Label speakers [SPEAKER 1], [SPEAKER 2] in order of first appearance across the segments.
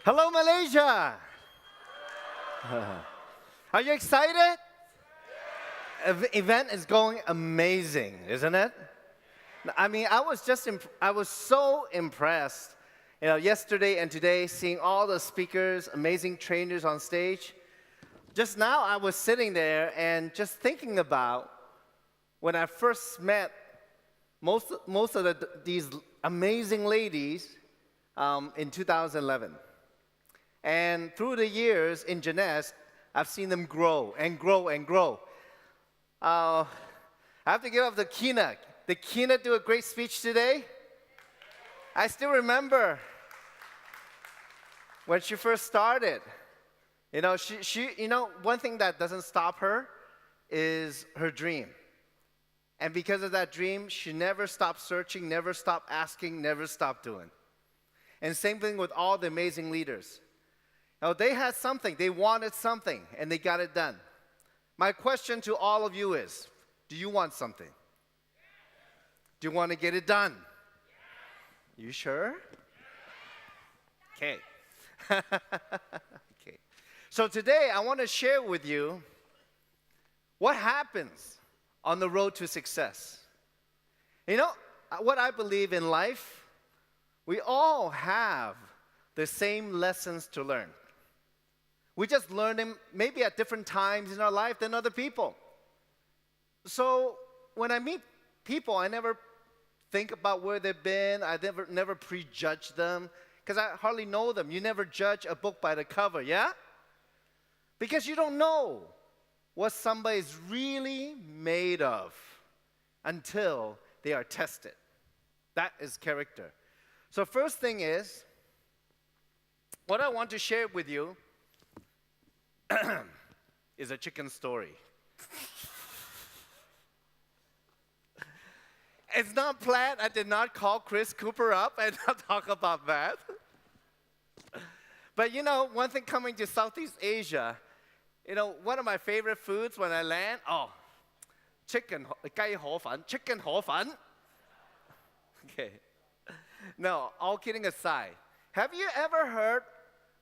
[SPEAKER 1] Hello, Malaysia. Are you excited? Event is going amazing, isn't it? I mean, I was so impressed, yesterday and today, seeing all the speakers, amazing trainers on stage. Just now, I was sitting there and just thinking about when I first met most of these amazing ladies in 2011. And through the years in Jeunesse, I've seen them grow and grow and grow. I have to give up to Kina. Did Kina do a great speech today? I still remember when she first started. One thing that doesn't stop her is her dream. And because of that dream, she never stopped searching, never stopped asking, never stopped doing. And same thing with all the amazing leaders. They had something, they wanted something, and they got it done. My question to all of you is, do you want something? Do you want to get it done? You sure? Okay. Okay. So today I want to share with you what happens on the road to success. What I believe in life, we all have the same lessons to learn. We just learn them maybe at different times in our life than other people. So when I meet people, I never think about where they've been. I never prejudge them because I hardly know them. You never judge a book by the cover, yeah? Because you don't know what somebody is really made of until they are tested. That is character. So first thing is, what I want to share with you is a chicken story. It's not planned. I did not call Chris Cooper up and talk about that. But one thing coming to Southeast Asia, one of my favorite foods when I land, chicken, 雞河粉, chicken 河粉. Okay. No, all kidding aside, have you ever heard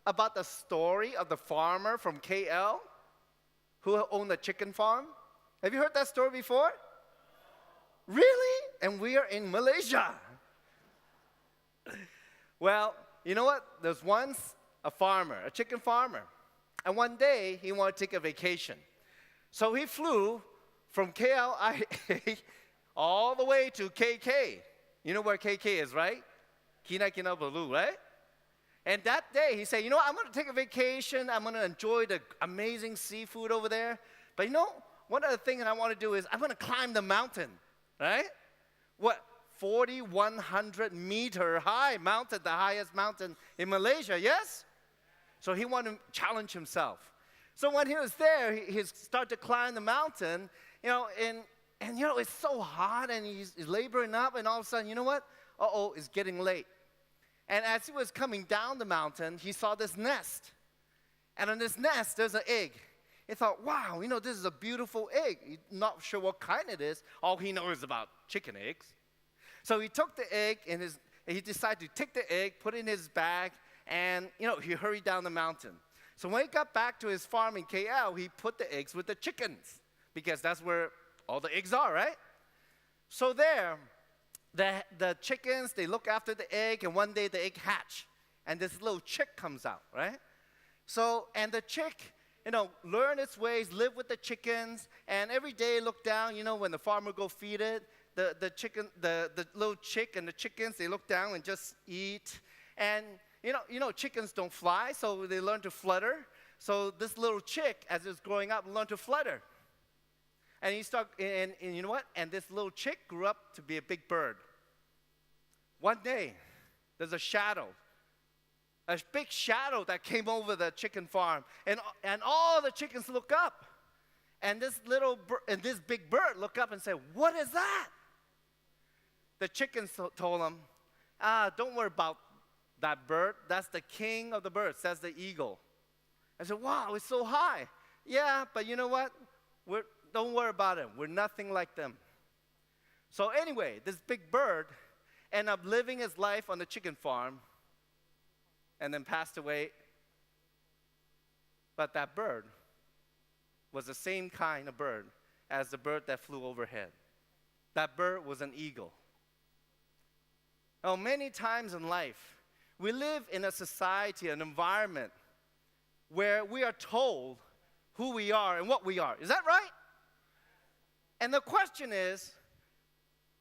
[SPEAKER 1] about the story of the farmer from KL who owned a chicken farm? Have you heard that story before? Really? And we are in Malaysia. Well, you know what? There's once a farmer, a chicken farmer. And one day, he wanted to take a vacation. So he flew from KLIA all the way to KK. You know where KK is, right? Kina Kinabalu, right? And that day, he said, I'm going to take a vacation. I'm going to enjoy the amazing seafood over there. But one of the things that I want to do is I'm going to climb the mountain, right? 4,100-meter high mountain, the highest mountain in Malaysia, yes? So he wanted to challenge himself. So when he was there, he started to climb the mountain, and it's so hot, and he's laboring up, and all of a sudden, you know what? It's getting late. And as he was coming down the mountain, he saw this nest. And on this nest, there's an egg. He thought, wow, this is a beautiful egg. He's not sure what kind it is. All he knows is about chicken eggs. So he took the egg, and he decided to take the egg, put it in his bag, and, he hurried down the mountain. So when he got back to his farm in KL, he put the eggs with the chickens, because that's where all the eggs are, right? So there, the chickens, they look after the egg, and one day the egg hatch, and this little chick comes out, right? So, and the chick, learn its ways, live with the chickens, and every day look down, when the farmer go feed it, the little chick and the chickens, they look down and just eat. And, chickens don't fly, so they learn to flutter. So this little chick, as it's growing up, learned to flutter. And and you know what? And this little chick grew up to be a big bird. One day, there's a big shadow that came over the chicken farm, and all the chickens look up, and this big bird look up and say, "What is that?" The chickens told him, "Don't worry about that bird. That's the king of the birds. That's the eagle." I said, "Wow, it's so high." Yeah, but you know what? Don't worry about it. We're nothing like them. So anyway, this big bird ended up living his life on the chicken farm and then passed away. But that bird was the same kind of bird as the bird that flew overhead. That bird was an eagle. Oh, many times in life, we live in a society, an environment, where we are told who we are and what we are. Is that right? And the question is,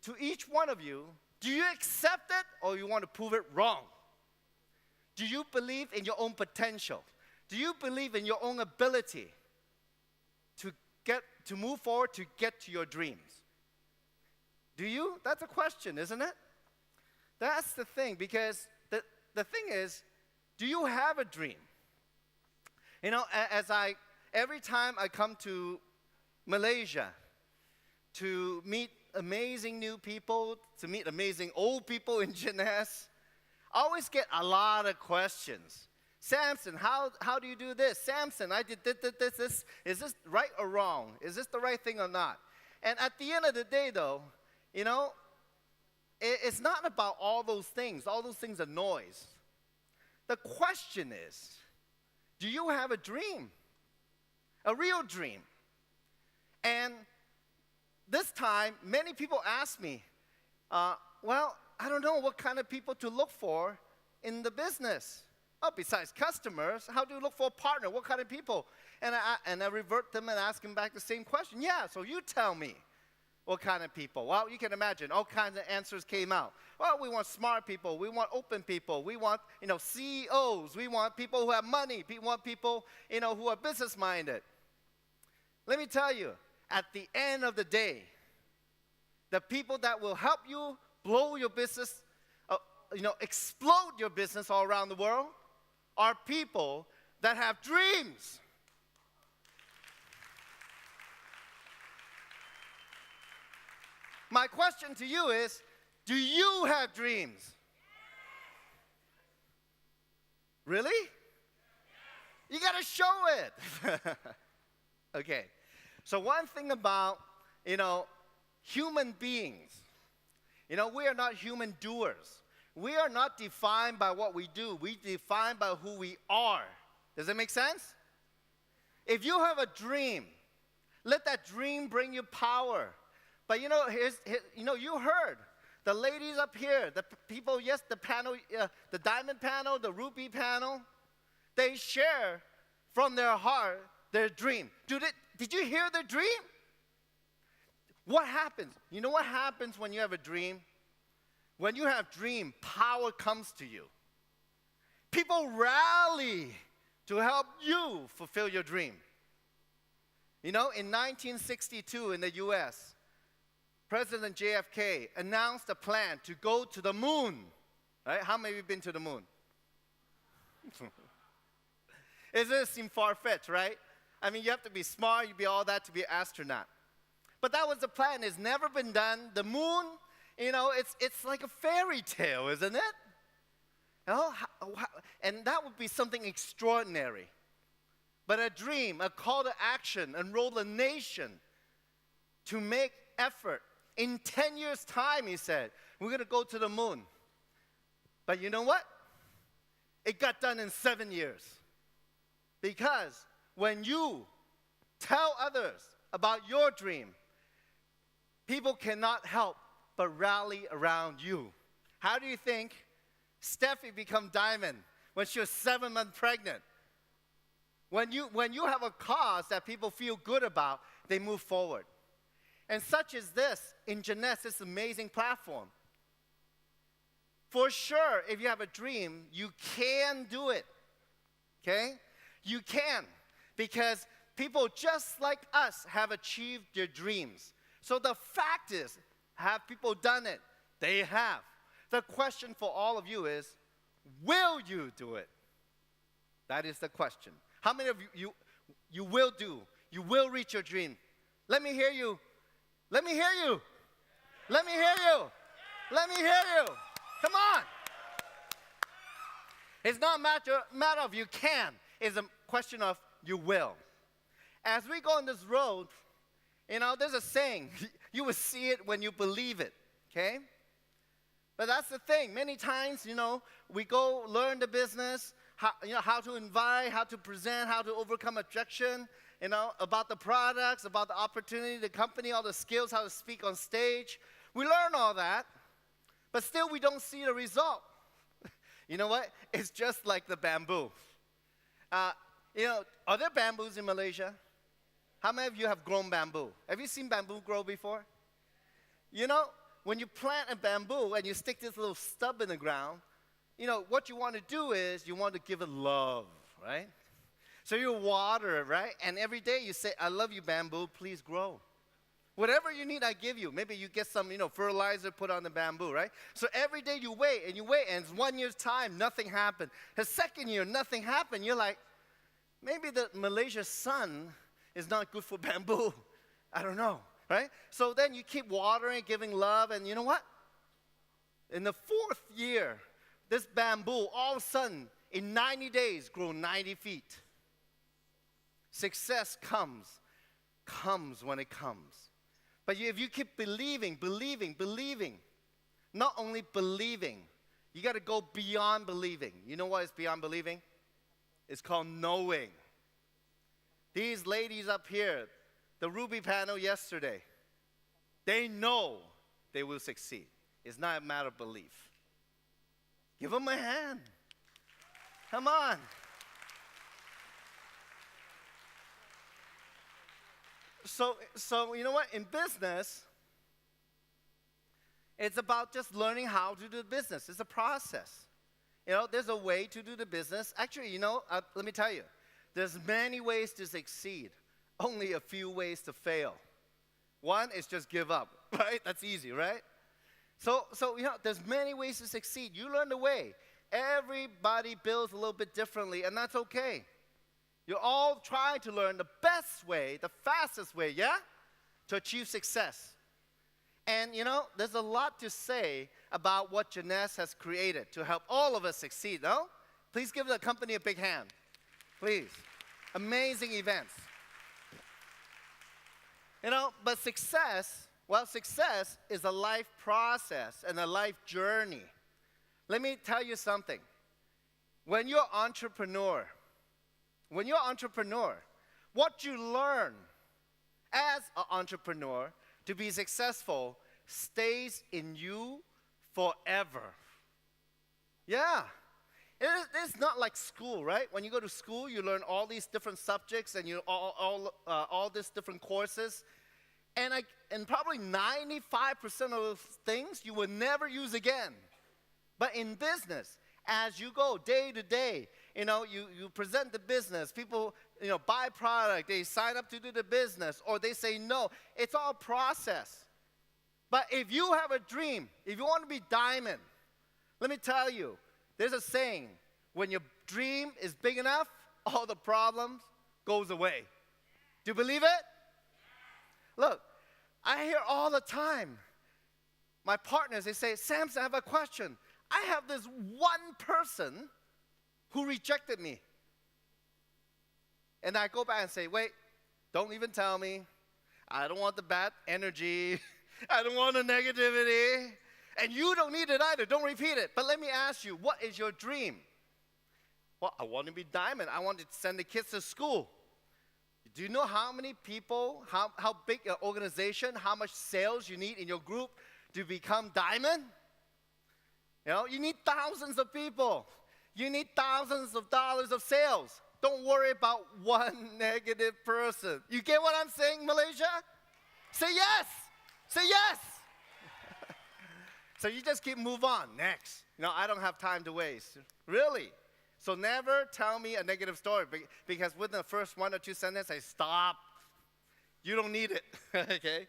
[SPEAKER 1] to each one of you, do you accept it or you want to prove it wrong? Do you believe in your own potential? Do you believe in your own ability to move forward, to get to your dreams? Do you? That's a question, isn't it? That's the thing, because the thing is, do you have a dream? You know, every time I come to Malaysia to meet amazing new people, to meet amazing old people in Jeunesse, I always get a lot of questions. Samson, how do you do this? Samson, I did this. Is this right or wrong? Is this the right thing or not? And at the end of the day, though, you know, it's not about all those things. All those things are noise. The question is, do you have a dream? A real dream? And this time, many people ask me, well, I don't know what kind of people to look for in the business. Oh, besides customers, how do you look for a partner? What kind of people? And I revert them and ask them back the same question. Yeah, so you tell me what kind of people. Well, you can imagine all kinds of answers came out. Well, we want smart people. We want open people. We want, CEOs. We want people who have money. We want people, who are business-minded. Let me tell you, at the end of the day, the people that will help you blow your business, explode your business all around the world, are people that have dreams. My question to you is, do you have dreams? Really? You got to show it. Okay. So one thing about, human beings, we are not human doers. We are not defined by what we do. We defined by who we are. Does that make sense? If you have a dream, let that dream bring you power. But you heard the ladies up here, the people, yes, the panel, the diamond panel, the ruby panel, they share from their heart their dream. Did you hear their dream? What happens? You know what happens when you have a dream? When you have dream, power comes to you. People rally to help you fulfill your dream. In 1962 in the U.S., President JFK announced a plan to go to the moon. Right? How many of you have been to the moon? It doesn't seem far-fetched, right? I mean, you have to be smart, you be all that to be an astronaut. But that was the plan. It's never been done. The moon, it's like a fairy tale, isn't it? And that would be something extraordinary. But a dream, a call to action, enroll a nation to make effort. In 10 years' time, he said, we're going to go to the moon. But you know what? It got done in 7 years. Because when you tell others about your dream, people cannot help but rally around you. How do you think Steffi became diamond when she was 7 months pregnant? When you have a cause that people feel good about, they move forward. And such as this, in Jeunesse, this amazing platform. For sure, if you have a dream, you can do it. Okay? You can. Because people just like us have achieved their dreams. So the fact is, have people done it? They have. The question for all of you is, will you do it? That is the question. How many of you will do? You will reach your dream. Let me hear you. Let me hear you. Let me hear you. Let me hear you. Come on. It's not a matter of you can. It's a question of you will. As we go on this road, there's a saying, you will see it when you believe it, okay? But that's the thing. Many times, we go learn the business, how to invite, how to present, how to overcome objection, about the products, about the opportunity, the company, all the skills, how to speak on stage. We learn all that, but still we don't see the result. You know what? It's just like the bamboo. Are there bamboos in Malaysia? How many of you have grown bamboo? Have you seen bamboo grow before? When you plant a bamboo and you stick this little stub in the ground, what you want to do is you want to give it love, right? So you water it, right? And every day you say, I love you, bamboo, please grow. Whatever you need, I give you. Maybe you get some, fertilizer put on the bamboo, right? So every day you wait, and it's 1 year's time, nothing happened. The second year, nothing happened. You're like, maybe the Malaysia sun is not good for bamboo. I don't know, right? So then you keep watering, giving love, and you know what? In the 4th year, this bamboo, all of a sudden, in 90 days, grew 90 feet. Success comes when it comes. But if you keep believing, not only believing, you got to go beyond believing. You know what is beyond believing? It's called knowing. These ladies up here, the Ruby panel yesterday, they know they will succeed. It's not a matter of belief. Give them a hand. Come on. So you know what? In business, it's about just learning how to do the business. It's a process. There's a way to do the business. Actually, let me tell you, there's many ways to succeed, only a few ways to fail. One is just give up, right? That's easy, right? So there's many ways to succeed. You learn the way. Everybody builds a little bit differently, and that's okay. You're all trying to learn the best way, the fastest way, yeah? To achieve success. And, there's a lot to say about what Jeunesse has created to help all of us succeed, no? Please give the company a big hand. Please. Amazing events. But success is a life process and a life journey. Let me tell you something. When you're an entrepreneur, what you learn as an entrepreneur to be successful stays in you forever. Yeah. It's not like school, right? When you go to school, you learn all these different subjects and all these different courses. And probably 95% of those things you will never use again. But in business, as you go day to day, you present the business. People, buy product. They sign up to do the business, or they say no. It's all process. But if you have a dream, if you want to be diamond, let me tell you, there's a saying: when your dream is big enough, all the problems goes away. Do you believe it? Look, I hear all the time. My partners, they say, Samson, I have a question. I have this one person who rejected me. And I go back and say, wait, don't even tell me. I don't want the bad energy. I don't want the negativity. And you don't need it either. Don't repeat it. But let me ask you, what is your dream? Well, I want to be diamond. I want to send the kids to school. Do you know how many people, how big an organization, how much sales you need in your group to become diamond? You need thousands of people. You need thousands of dollars of sales. Don't worry about one negative person. You get what I'm saying, Malaysia? Say yes. Say yes. So you just keep move on. Next. I don't have time to waste. Really. So never tell me a negative story, because within the first 1 or 2 sentences, I stop. You don't need it. Okay?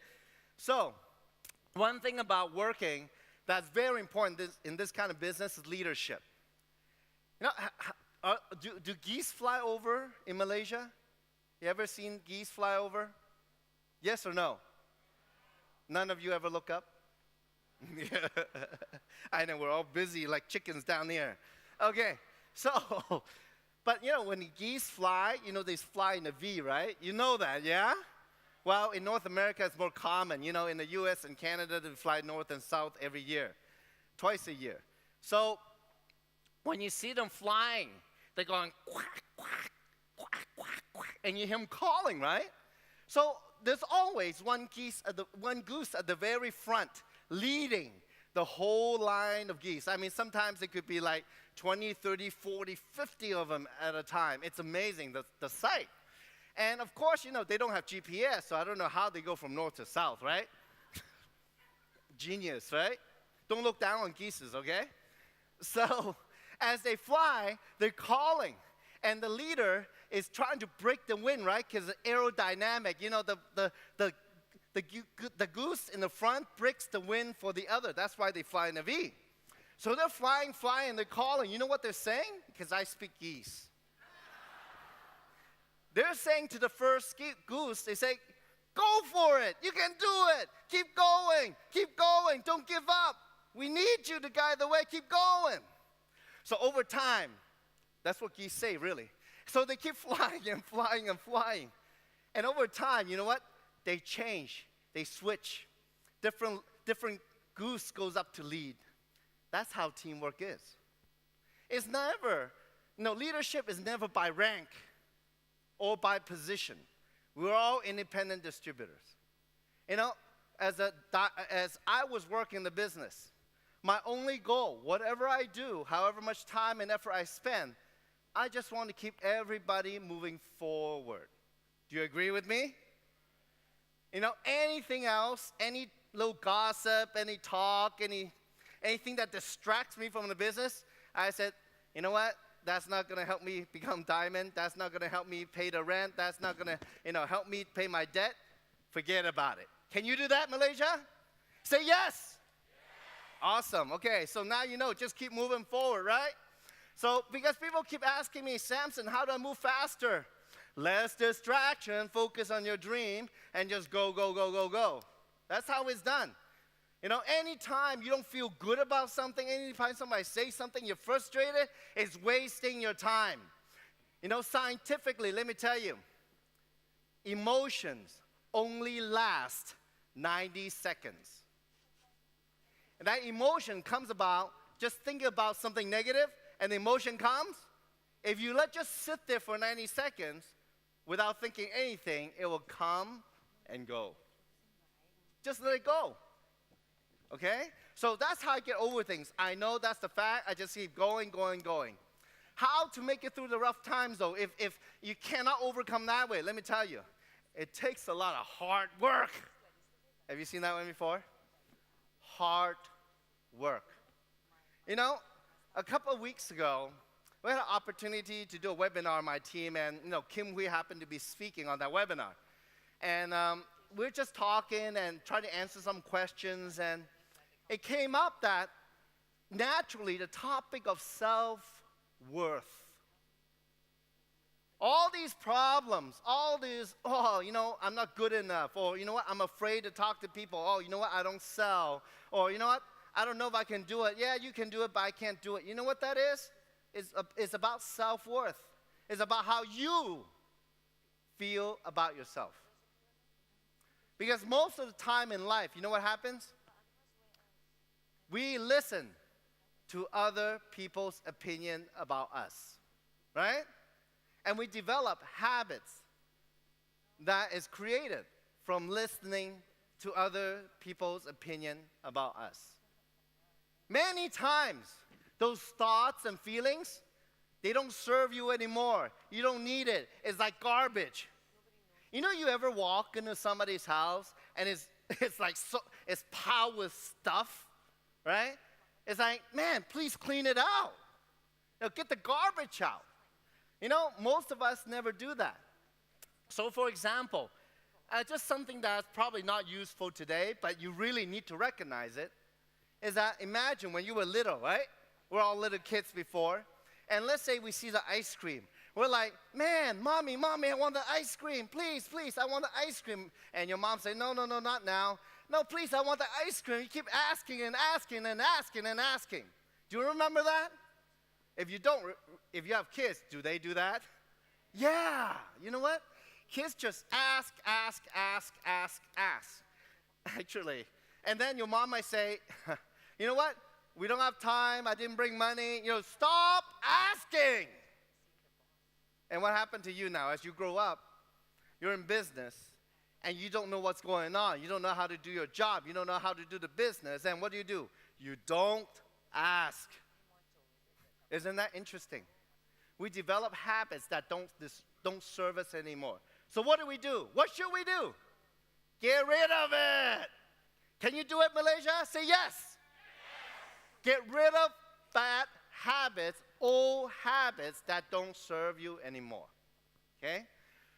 [SPEAKER 1] So one thing about working that's very important in this kind of business is leadership. Do geese fly over in Malaysia? You ever seen geese fly over? Yes or no? None of you ever look up? I know, we're all busy like chickens down here. Okay, so, but when the geese fly, they fly in a V, right? You know that, yeah? Well, in North America, it's more common. In the US and Canada, they fly north and south every year. twice a year. So when you see them flying, they're going quack, quack, quack, quack, quack, and you hear them calling, right? So there's always one goose at the very front leading the whole line of geese. I mean, sometimes it could be like 20, 30, 40, 50 of them at a time. It's amazing, the sight. And of course, they don't have GPS, so I don't know how they go from north to south, right? Genius, right? Don't look down on geeses, okay? So as they fly, they're calling. And the leader is trying to break the wind, right? Because aerodynamic, the goose in the front breaks the wind for the other. That's why they fly in a V. So they're flying, they're calling. You know what they're saying? Because I speak geese. They're saying to the first goose, they say, go for it. You can do it. Keep going. Don't give up. We need you to guide the way. Keep going. So over time, that's what geese say, really. So they keep flying and flying and flying. And over time, you know what? They change. They switch. Different goose goes up to lead. That's how teamwork is. It's never, leadership is never by rank or by position. We're all independent distributors. As I was working the business, my only goal, whatever I do, however much time and effort I spend, I just want to keep everybody moving forward. Do you agree with me? Anything else, any little gossip, any talk, anything that distracts me from the business, I said, you know what? That's not going to help me become diamond. That's not going to help me pay the rent. That's not going to, help me pay my debt. Forget about it. Can you do that, Malaysia? Say yes. Awesome. Okay, so now just keep moving forward, right? So because people keep asking me, Samson, how do I move faster? Less distraction, focus on your dream, and just go, go, go, go, go. That's how it's done. Anytime you don't feel good about something, anytime somebody says something, you're frustrated, it's wasting your time. Scientifically, let me tell you, emotions only last 90 seconds. And that emotion comes about, just think about something negative, and the emotion comes. If you just sit there for 90 seconds without thinking anything, it will come and go. Just let it go. Okay? So that's how I get over things. I know that's the fact. I just keep going, going, going. How to make it through the rough times, though, if you cannot overcome that way, let me tell you, it takes a lot of hard work. Have you seen that one before? Hard work. A couple of weeks ago, we had an opportunity to do a webinar on my team, and Kim Hui happened to be speaking on that webinar. And we're just talking and trying to answer some questions, and it came up that naturally the topic of self-worth. All these problems, all these, I'm not good enough, or I'm afraid to talk to people, I don't sell, or I don't know if I can do it. Yeah, you can do it, but I can't do it. You know what that is? It's about self-worth. It's about how you feel about yourself. Because most of the time in life, you know what happens? We listen to other people's opinion about us, right? And we develop habits that is created from listening to other people's opinion about us. Many times, those thoughts and feelings, they don't serve you anymore. You don't need it. It's like garbage. You ever walk into somebody's house and it's piled with stuff, right? It's like, man, please clean it out. Get the garbage out. Most of us never do that. So for example, just something that's probably not useful today, but you really need to recognize it, is that imagine when you were little, right? We're all little kids before. And let's say we see the ice cream. We're like, man, mommy, I want the ice cream. Please, I want the ice cream. And your mom say, no, not now. No, please, I want the ice cream. You keep asking and asking and asking and asking. Do you remember that? If you don't, if you have kids, do they do that? Yeah. You know what? Kids just ask. Actually. And then your mom might say, you know what? we don't have time, I didn't bring money. Stop asking. And what happened to you now? As you grow up, you're in business, and you don't know what's going on. You don't know how to do your job. You don't know how to do the business. And what do? You don't ask. Isn't that interesting? We develop habits that don't serve us anymore. So what do? What should we do? Get rid of it. Can you do it, Malaysia? Say yes. Get rid of bad habits, old habits that don't serve you anymore. Okay?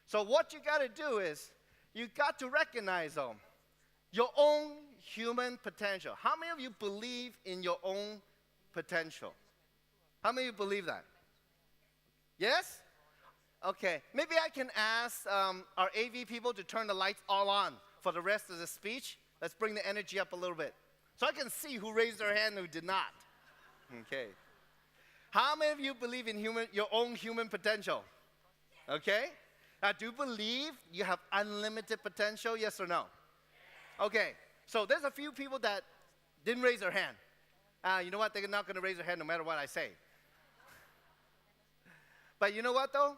[SPEAKER 1] So what you got to do is you got to recognize them. Your own human potential. How many of you believe in your own potential? How many of you believe that? Yes? Okay. Maybe I can ask our AV people to turn the lights all on for the rest of the speech. Let's bring the energy up a little bit. So I can see who raised their hand and who did not. Okay. How many of you believe in your own human potential? Okay. Now, do you believe you have unlimited potential? Yes or no? Okay. So there's a few people that didn't raise their hand. You know what? They're not going to raise their hand no matter what I say. But you know what, though?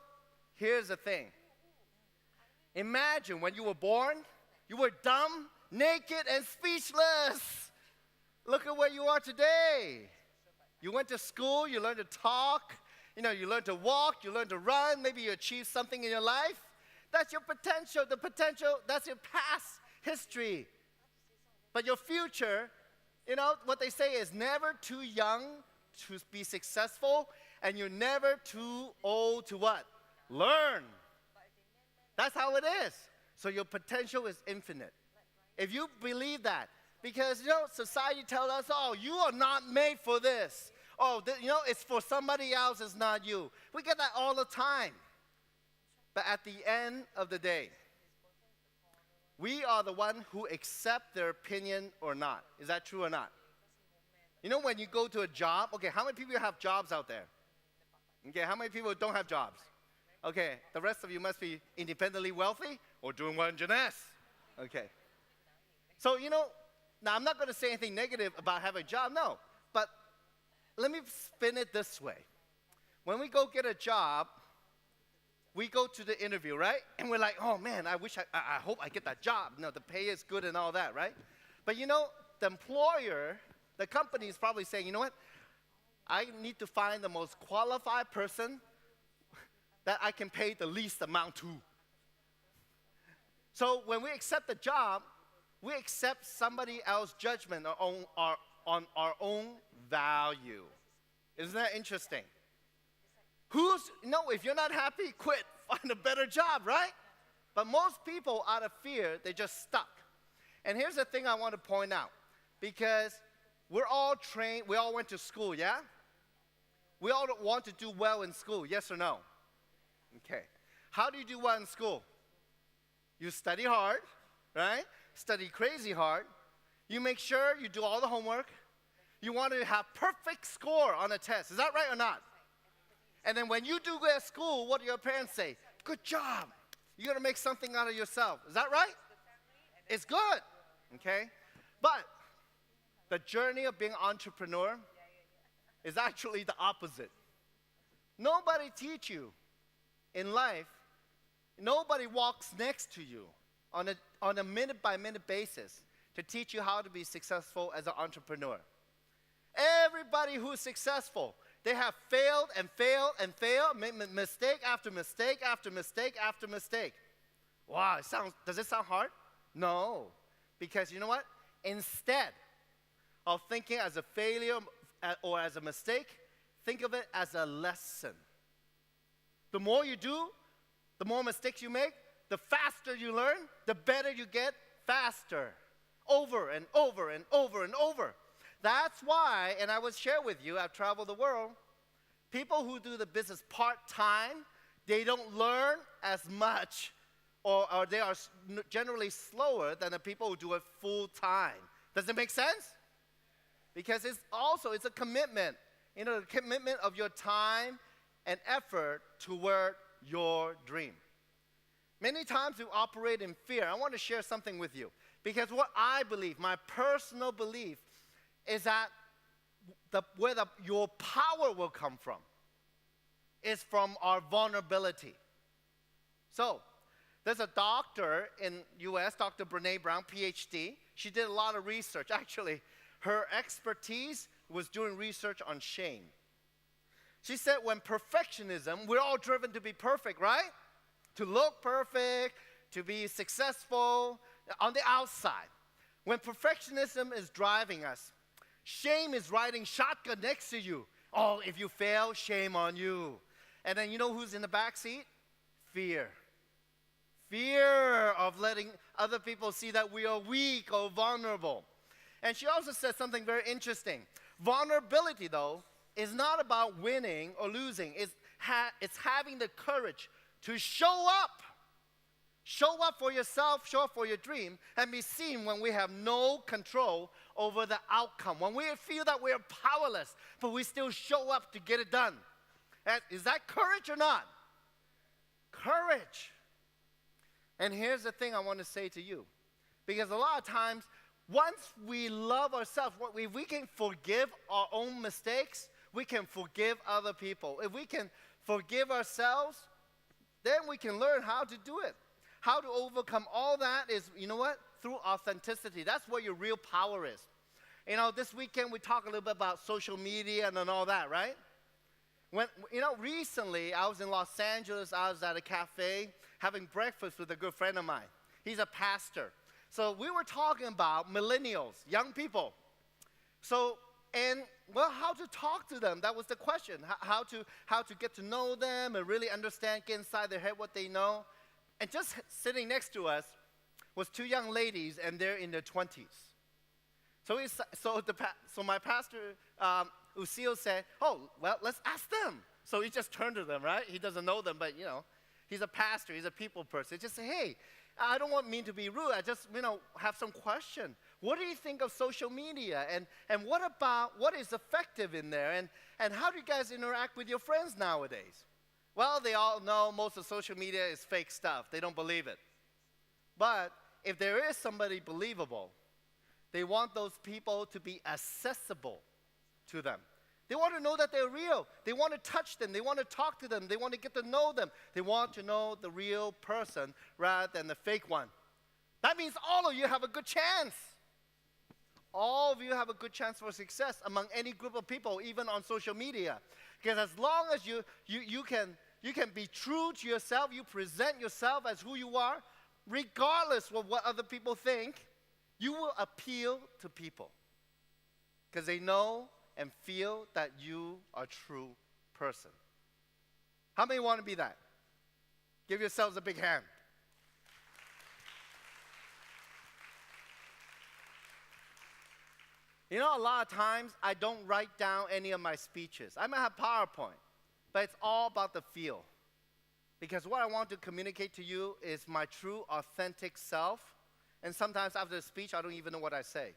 [SPEAKER 1] Here's the thing. Imagine when you were born, you were dumb, naked, and speechless. Look at where you are today. You went to school, you learned to talk, you learned to walk, you learned to run, maybe you achieved something in your life. That's your potential. The potential, that's your past history. But your future, what they say is never too young to be successful, and you're never too old to what? Learn. That's how it is. So your potential is infinite. If you believe that, because, society tells us, oh, you are not made for this. Oh, it's for somebody else, it's not you. We get that all the time. But at the end of the day, we are the one who accept their opinion or not. Is that true or not? When you go to a job, okay, how many people have jobs out there? Okay, how many people don't have jobs? Okay, the rest of you must be independently wealthy or doing well in Jeunesse. Okay. So, now I'm not going to say anything negative about having a job, no. But let me spin it this way. When we go get a job, we go to the interview, right? And we're like, oh man, I hope I get that job. The pay is good and all that, right? But the employer, the company is probably saying, you know what? I need to find the most qualified person that I can pay the least amount to. So when we accept the job, we accept somebody else's judgment on our own value. Isn't that interesting? If you're not happy, quit. Find a better job, right? But most people, out of fear, they're just stuck. And here's the thing I want to point out. Because we're all trained, we all went to school, yeah? We all want to do well in school, yes or no? Okay. How do you do well in school? You study hard, right? Study crazy hard. You make sure you do all the homework. You want to have perfect score on a test. Is that right or not? And then when you do good at school, what do your parents say? Good job. You're going to make something out of yourself. Is that right? It's good. Okay? But the journey of being an entrepreneur is actually the opposite. Nobody teach you in life. Nobody walks next to you on a minute-by-minute basis to teach you how to be successful as an entrepreneur. Everybody who's successful, they have failed and failed and failed, made mistake after mistake after mistake after mistake. Wow, does it sound hard? No, because you know what? Instead of thinking as a failure or as a mistake, think of it as a lesson. The more you do, the more mistakes you make, the faster you learn, the better you get faster. Over and over and over and over. That's why, and I will share with you, I've traveled the world, people who do the business part-time, they don't learn as much, or they are generally slower than the people who do it full-time. Does it make sense? Because it's a commitment. The commitment of your time and effort toward your dream. Many times we operate in fear. I want to share something with you. Because what I believe, my personal belief, is that your power will come from is from our vulnerability. So, there's a doctor in U.S., Dr. Brene Brown, PhD. She did a lot of research. Actually, her expertise was doing research on shame. She said when perfectionism, we're all driven to be perfect, right? To look perfect, to be successful on the outside. When perfectionism is driving us, shame is riding shotgun next to you. Oh, if you fail, shame on you. And then you know who's in the back seat? Fear. Fear of letting other people see that we are weak or vulnerable. And she also said something very interesting. Vulnerability, though, is not about winning or losing. It's having the courage to show up. Show up for yourself, show up for your dream, and be seen when we have no control over the outcome. When we feel that we are powerless, but we still show up to get it done. Is that courage or not? Courage. And here's the thing I want to say to you. Because a lot of times, once we love ourselves, if we can forgive our own mistakes, we can forgive other people. If we can forgive ourselves, then we can learn how to do it. How to overcome all that is, you know what? Through authenticity. That's where your real power is. You know, this weekend we talked a little bit about social media and all that, right? Recently I was in Los Angeles. I was at a cafe having breakfast with a good friend of mine. He's a pastor. So we were talking about millennials, young people. How to talk to them, that was the question. How to get to know them and really understand, get inside their head what they know. And just sitting next to us was two young ladies, and they're in their 20s. So my pastor, Usil, said, oh, well, let's ask them. So he just turned to them, right? He doesn't know them, but, he's a pastor. He's a people person. He just said, hey, I don't want me to be rude. I just, have some question. What do you think of social media? And what is effective in there? And how do you guys interact with your friends nowadays? Well, they all know most of social media is fake stuff. They don't believe it. But if there is somebody believable, they want those people to be accessible to them. They want to know that they're real. They want to touch them. They want to talk to them. They want to get to know them. They want to know the real person rather than the fake one. That means all of you have a good chance. All of you have a good chance for success among any group of people, even on social media. Because as long as you can be true to yourself, you present yourself as who you are, regardless of what other people think, you will appeal to people. Because they know and feel that you are a true person. How many want to be that? Give yourselves a big hand. A lot of times I don't write down any of my speeches. I might have PowerPoint, but it's all about the feel. Because what I want to communicate to you is my true, authentic self. And sometimes after the speech, I don't even know what I say.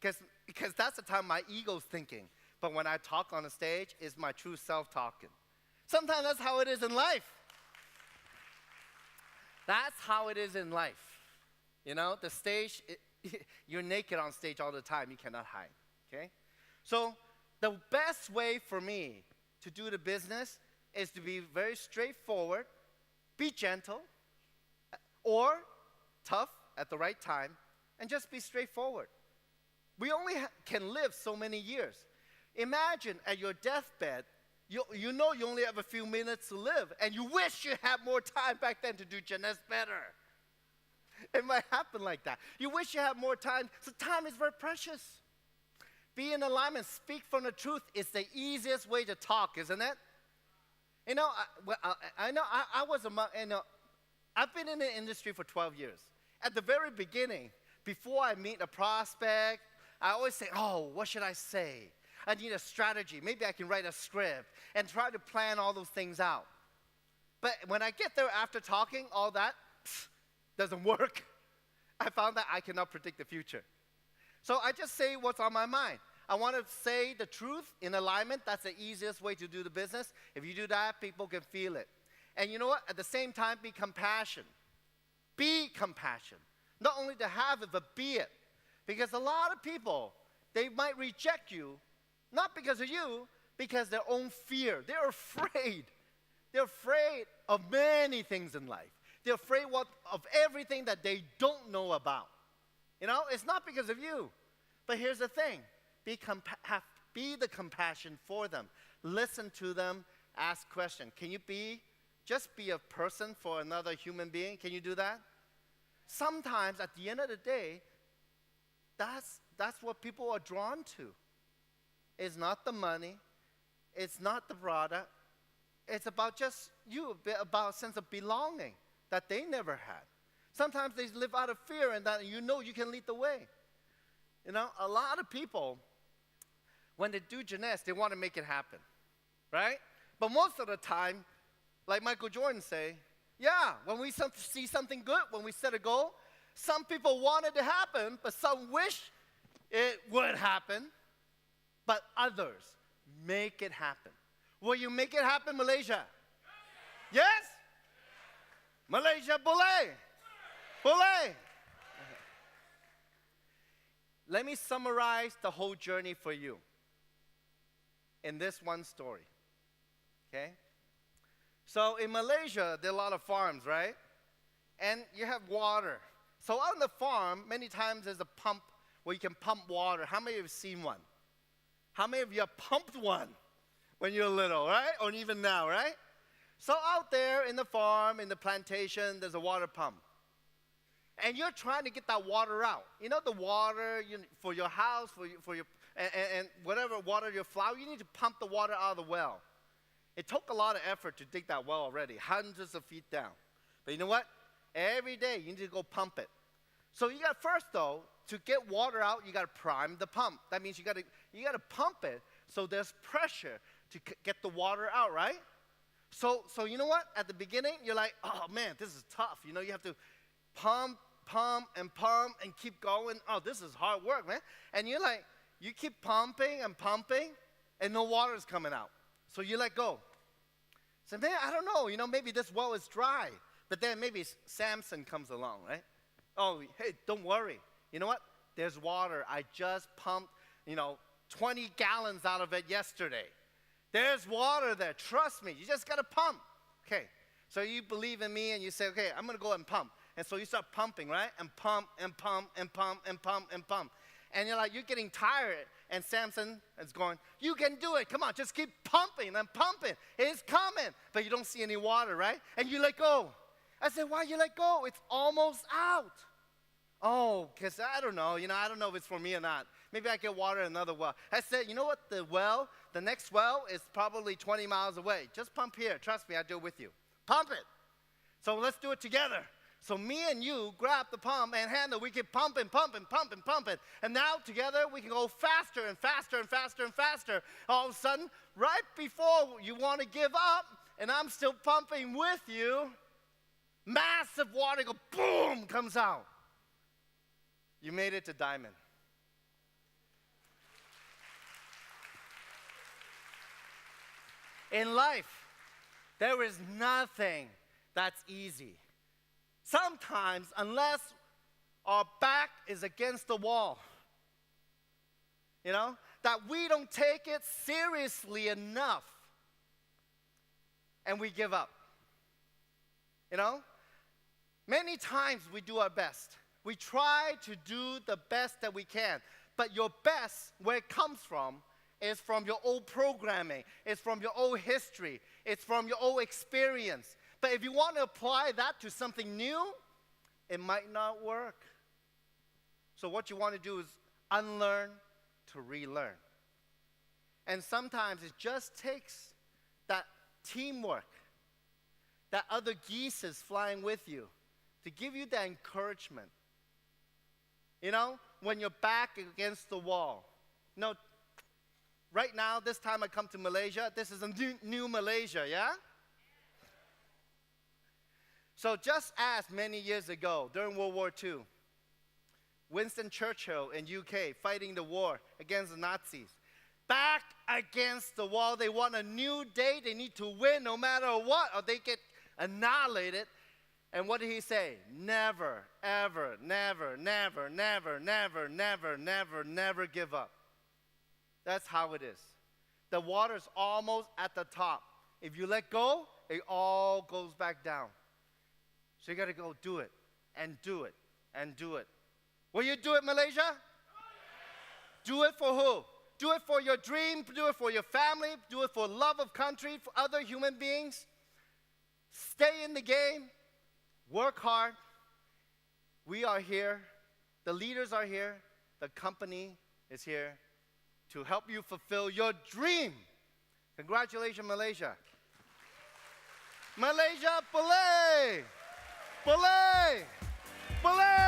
[SPEAKER 1] Because that's the time my ego's thinking. But when I talk on the stage, it's my true self talking. Sometimes that's how it is in life. That's how it is in life. The stage, you're naked on stage all the time. You cannot hide, okay? So the best way for me to do the business is to be very straightforward, be gentle, or tough at the right time, and just be straightforward. We only can live so many years. Imagine at your deathbed, you only have a few minutes to live, and you wish you had more time back then to do Jeunesse better. It might happen like that. You wish you had more time, so time is very precious. Be in alignment, speak from the truth is the easiest way to talk, isn't it? I've been in the industry for 12 years. At the very beginning, before I meet a prospect, I always say, oh, what should I say? I need a strategy. Maybe I can write a script and try to plan all those things out. But when I get there after talking, all that doesn't work. I found that I cannot predict the future. So I just say what's on my mind. I want to say the truth in alignment. That's the easiest way to do the business. If you do that, people can feel it. And you know what? At the same time, be compassion. Be compassion. Not only to have it, but be it. Because a lot of people They might reject you, not because of you, because their own fear. They're afraid. They're afraid of many things in life. They're afraid of everything that they don't know about. It's not because of you. But here's the thing. Be the compassion for them. Listen to them. Ask questions. Can you just be a person for another human being? Can you do that? Sometimes at the end of the day, that's what people are drawn to. It's not the money. It's not the product. It's about just you, about a sense of belonging that they never had. Sometimes they live out of fear and that you can lead the way. A lot of people, when they do gymnastics, they want to make it happen, right? But most of the time, like Michael Jordan say, yeah, when we see something good, when we set a goal, some people want it to happen, but some wish it would happen, but others make it happen. Will you make it happen, Malaysia? Yes? Malaysia, boleh. Boleh. Let me summarize the whole journey for you in this one story. Okay? So in Malaysia, there are a lot of farms, right? And you have water. So on the farm, many times there's a pump where you can pump water. How many of you have seen one? How many of you have pumped one when you're little, right? Or even now, right? So out there in the farm, in the plantation, there's a water pump. And you're trying to get that water out. The water for your house, for your and whatever water your flower, you need to pump the water out of the well. It took a lot of effort to dig that well already, hundreds of feet down. But you know what? Every day you need to go pump it. So you got first though, to get water out, you got to prime the pump. That means you got to pump it so there's pressure to get the water out, right? So you know what? At the beginning, you're like, oh man, this is tough. You have to pump and keep going. Oh, this is hard work, man. And you're like, you keep pumping and no water is coming out. So you let go. So man, I don't know, maybe this well is dry. But then maybe Samson comes along, right? Oh, hey, don't worry. You know what? There's water. I just pumped, 20 gallons out of it yesterday. There's water there. Trust me. You just got to pump. Okay. So you believe in me and you say, okay, I'm going to go and pump. And so you start pumping, right? And pump and pump and pump and pump and pump. And you're getting tired. And Samson is going, you can do it. Come on, just keep pumping and pumping. It's coming. But you don't see any water, right? And you let go. I said, why you let go? It's almost out. Oh, because I don't know. I don't know if it's for me or not. Maybe I get water in another well. I said, you know what? The next well is probably 20 miles away. Just pump here. Trust me, I'll do it with you. Pump it. So let's do it together. So me and you grab the pump and handle. We keep pumping. And now together we can go faster and faster and faster and faster. All of a sudden, right before you want to give up, and I'm still pumping with you, massive water go boom, comes out. You made it to diamond. In life, there is nothing that's easy. Sometimes, unless our back is against the wall, that we don't take it seriously enough, and we give up. Many times we do our best. We try to do the best that we can. But your best, where it comes from, is from your old programming. It's from your old history. It's from your old experience. But if you want to apply that to something new, it might not work. So what you want to do is unlearn to relearn. And sometimes it just takes that teamwork, that other geese is flying with you, to give you that encouragement. When you're back against the wall. Right now, this time I come to Malaysia, this is a new Malaysia, yeah? So just as many years ago, during World War II, Winston Churchill in UK fighting the war against the Nazis. Back against the wall, they want a new day, they need to win no matter what, or they get annihilated. And what did he say? Never, ever, never, never, never, never, never, never, never give up. That's how it is. The water's almost at the top. If you let go, it all goes back down. So you got to go do it, and do it, and do it. Will you do it, Malaysia? Do it for who? Do it for your dream. Do it for your family. Do it for love of country, for other human beings. Stay in the game. Work hard. We are here. The leaders are here. The company is here to help you fulfill your dream. Congratulations, Malaysia. Malaysia, belay! Belay! Belay!